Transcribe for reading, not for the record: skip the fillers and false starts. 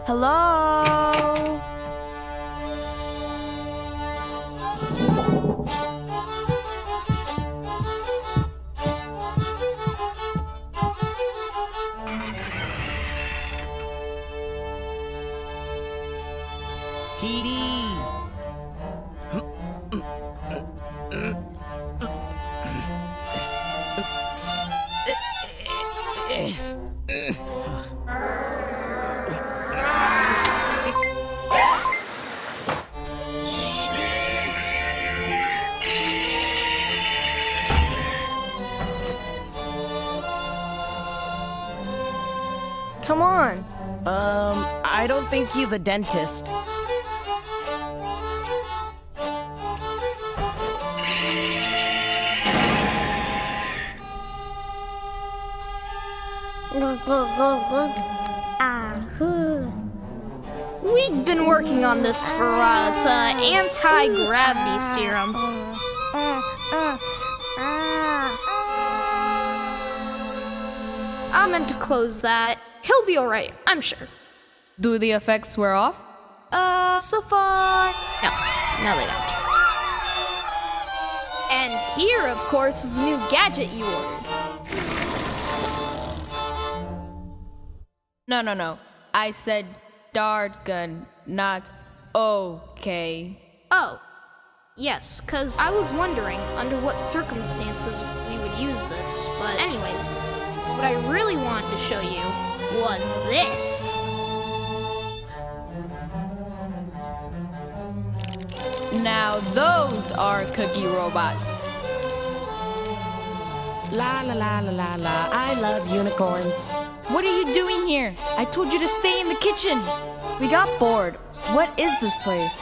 Hello? Petey! Come on. I don't think he's a dentist. We've been working on this for a while. It's an anti-gravity serum. I meant to close that. He'll be alright, I'm sure. Do the effects wear off? So far, no they don't. And here, of course, is the new gadget you ordered. No. I said dart gun, not okay. Oh, yes, because I was wondering under what circumstances we would use this. But anyways, what I really wanted to show you was this. Now those are cookie robots. La la la la la la, I love unicorns. What are you doing here? I told you to stay in the kitchen. We got bored. What is this place?